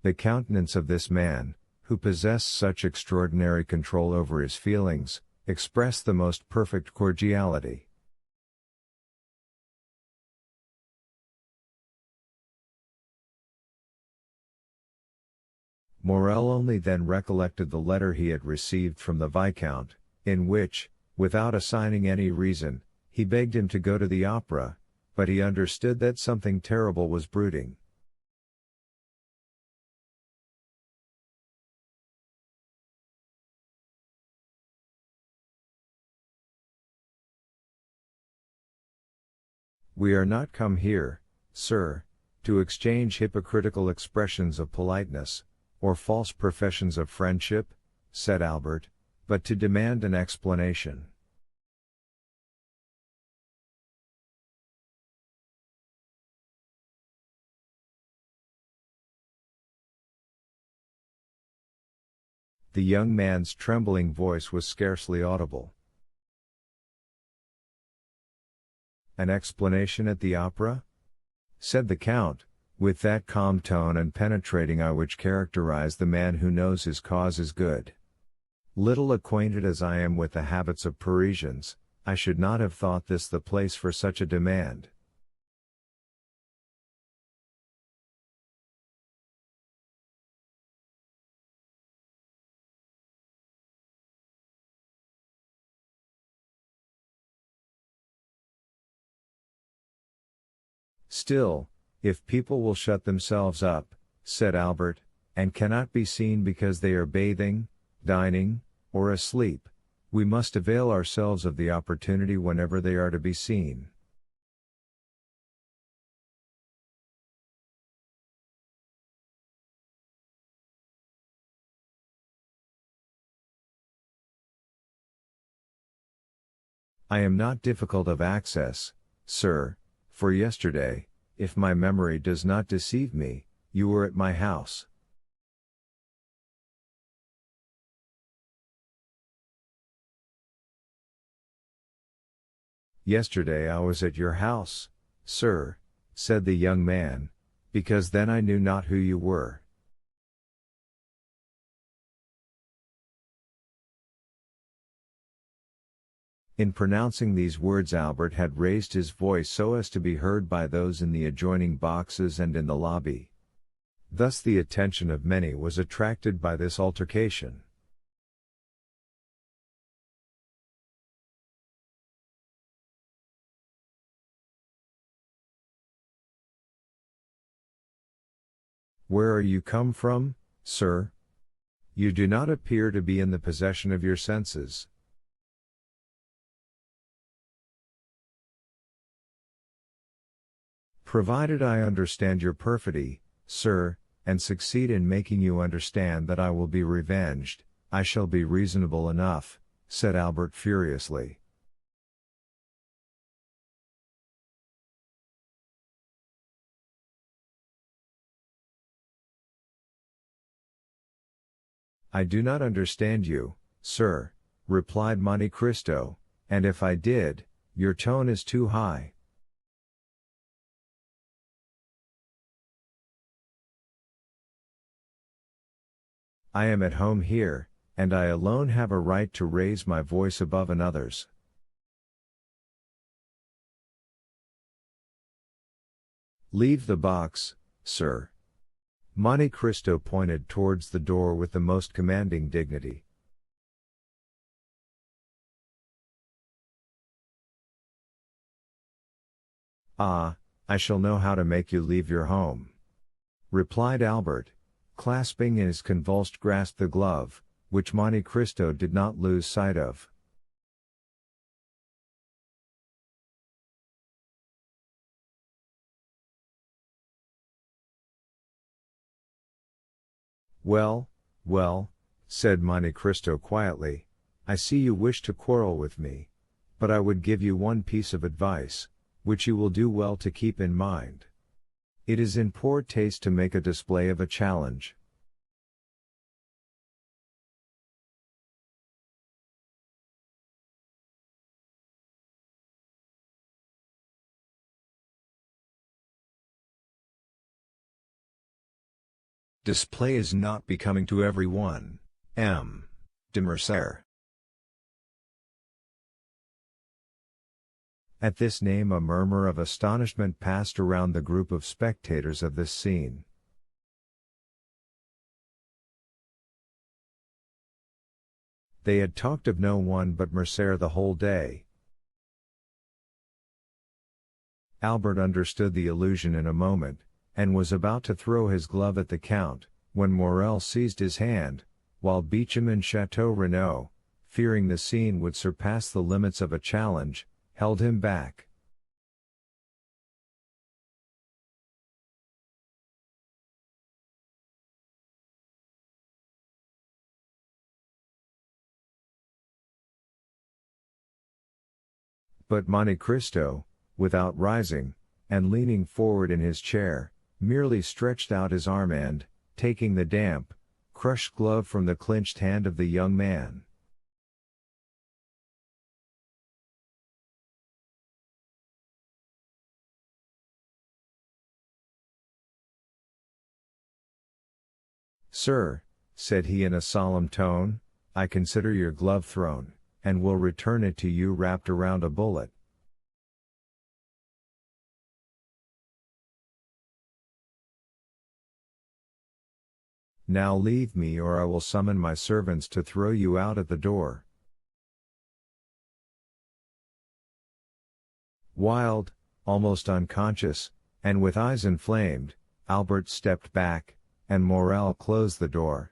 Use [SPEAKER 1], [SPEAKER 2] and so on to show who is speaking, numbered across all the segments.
[SPEAKER 1] The countenance of this man, who possessed such extraordinary control over his feelings, expressed the most perfect cordiality. Morel only then recollected the letter he had received from the Viscount, in which, without assigning any reason, he begged him to go to the opera, but he understood that something terrible was brooding. "We are not come here, sir, to exchange hypocritical expressions of politeness, or false professions of friendship," said Albert, "but to demand an explanation." The young man's trembling voice was scarcely audible. "An explanation at the opera?" said the Count, with that calm tone and penetrating eye which characterize the man who knows his cause is good. "Little acquainted as I am with the habits of Parisians, I should not have thought this the place for such a demand." "Still, if people will shut themselves up," said Albert, "and cannot be seen because they are bathing, dining, or asleep, we must avail ourselves of the opportunity whenever they are to be seen." "I am not difficult of access, sir, for yesterday, if my memory does not deceive me, you were at my house." "Yesterday I was at your house, sir," said the young man, "because then I knew not who you were." In pronouncing these words Albert had raised his voice so as to be heard by those in the adjoining boxes and in the lobby. Thus the attention of many was attracted by this altercation. "Where are you come from, sir? You do not appear to be in the possession of your senses." "Provided I understand your perfidy, sir, and succeed in making you understand that I will be revenged, I shall be reasonable enough," said Albert furiously. "I do not understand you, sir," replied Monte Cristo, "and if I did, your tone is too high." "I am at home here, and I alone have a right to raise my voice above another's." "Leave the box, sir." Monte Cristo pointed towards the door with the most commanding dignity. "Ah, I shall know how to make you leave your home," replied Albert, clasping in his convulsed grasp the glove, which Monte Cristo did not lose sight of. "Well, well," said Monte Cristo quietly, "I see you wish to quarrel with me, but I would give you one piece of advice, which you will do well to keep in mind. It is in poor taste to make a display of a challenge. Display is not becoming to everyone. M. de Mercer. At this name a murmur of astonishment passed around the group of spectators of this scene. They had talked of no one but Mercer the whole day. Albert understood the allusion in a moment, and was about to throw his glove at the Count, when Morel seized his hand, while Beauchamp and Chateau Renaud, fearing the scene would surpass the limits of a challenge, held him back. But Monte Cristo, without rising, and leaning forward in his chair, merely stretched out his arm and, taking the damp, crushed glove from the clenched hand of the young man. "Sir," said he in a solemn tone, "I consider your glove thrown, and will return it to you wrapped around a bullet." "Now leave me or I will summon my servants to throw you out at the door." Wild, almost unconscious, and with eyes inflamed, Albert stepped back, and Morel closed the door.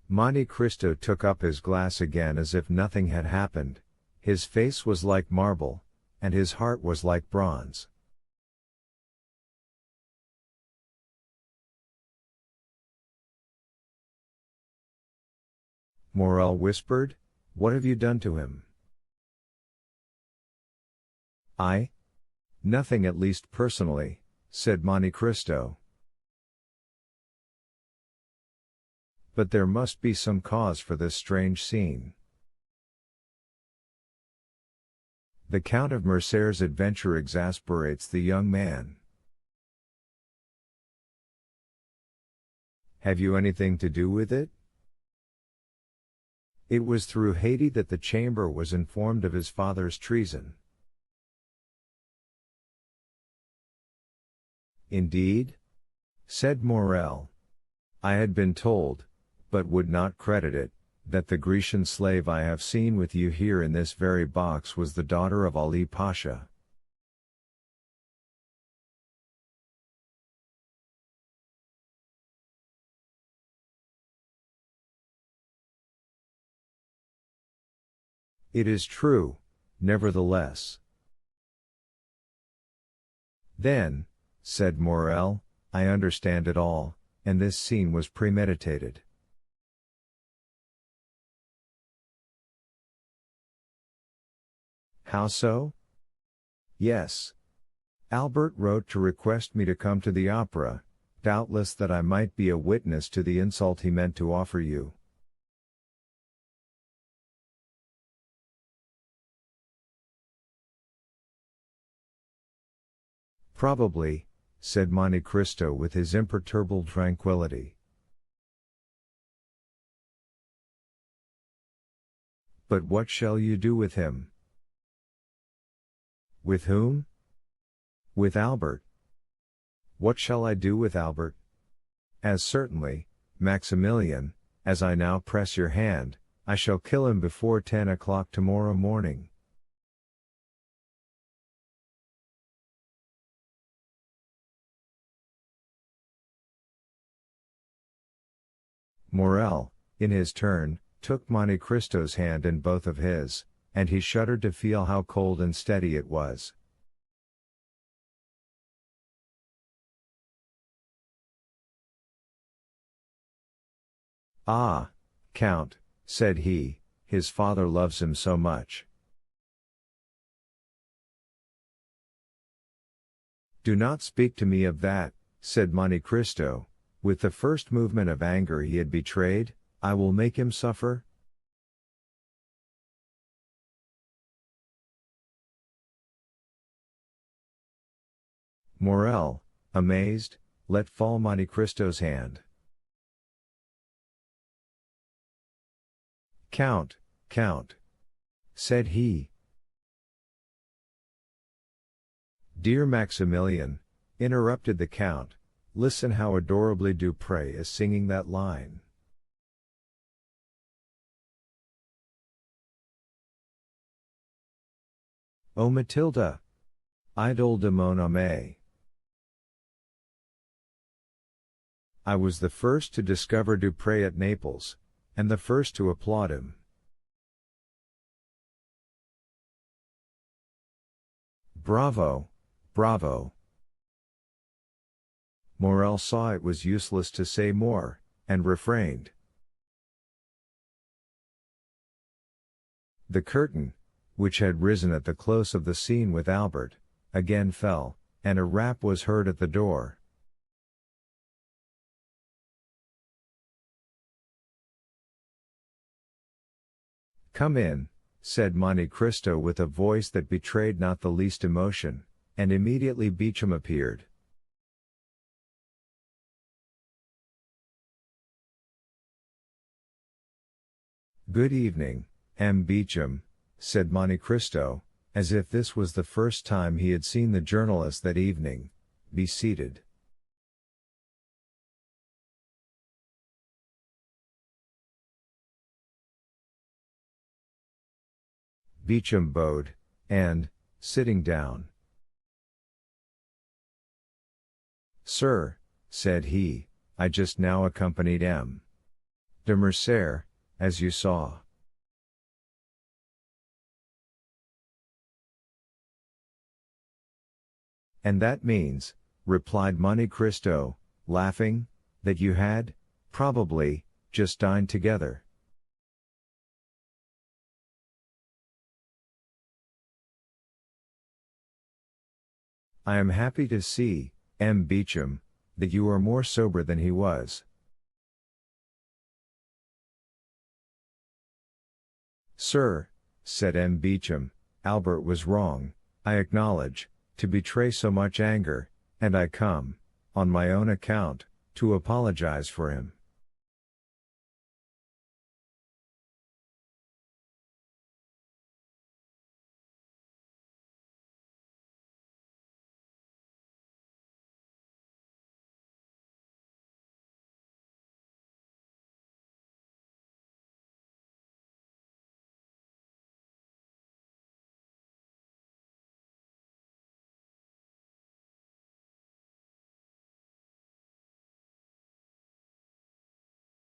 [SPEAKER 1] Monte Cristo took up his glass again as if nothing had happened. His face was like marble, and his heart was like bronze. Morel whispered, "What have you done to him?" "I? Nothing, at least personally," said Monte Cristo. "But there must be some cause for this strange scene." The Count of Mercer's adventure exasperates the young man. "Have you anything to do with it?" "It was through Haiti that the Chamber was informed of his father's treason." "Indeed?" said Morel. "I had been told, but would not credit it, that the Grecian slave I have seen with you here in this very box was the daughter of Ali Pasha." "It is true, nevertheless." "Then," said Morel, "I understand it all, and this scene was premeditated." "How so?" "Yes. Albert wrote to request me to come to the opera, doubtless that I might be a witness to the insult he meant to offer you." "Probably," said Monte Cristo with his imperturbable tranquility. "But what shall you do with him?" "With whom?" "With Albert." "What shall I do with Albert?" "As certainly, Maximilian, as I now press your hand, I shall kill him before 10 o'clock tomorrow morning." Morel, in his turn, took Monte Cristo's hand in both of his, and he shuddered to feel how cold and steady it was. "Ah, Count," said he, "his father loves him so much." "Do not speak to me of that," said Monte Cristo, with the first movement of anger he had betrayed. "I will make him suffer." Morel, amazed, let fall Monte Cristo's hand. Count, Count, said he. Dear Maximilian, interrupted the Count, listen how adorably Dupré is singing that line. O Matilda, idole de mon âme. I was the first to discover Dupré at Naples, and the first to applaud him. Bravo, bravo. Morel saw it was useless to say more, and refrained. The curtain, which had risen at the close of the scene with Albert, again fell, and a rap was heard at the door. Come in, said Monte Cristo with a voice that betrayed not the least emotion, and immediately Beauchamp appeared. Good evening, M. Beauchamp, said Monte Cristo, as if this was the first time he had seen the journalist that evening. Be seated. Beauchamp bowed, and, sitting down, Sir, said he, I just now accompanied M. de Morcerf, as you saw. And that means, replied Monte Cristo, laughing, that you had, probably, just dined together. I am happy to see, M. Beauchamp, that you are more sober than he was. Sir, said M. Beauchamp, Albert was wrong, I acknowledge, to betray so much anger, and I come, on my own account, to apologize for him.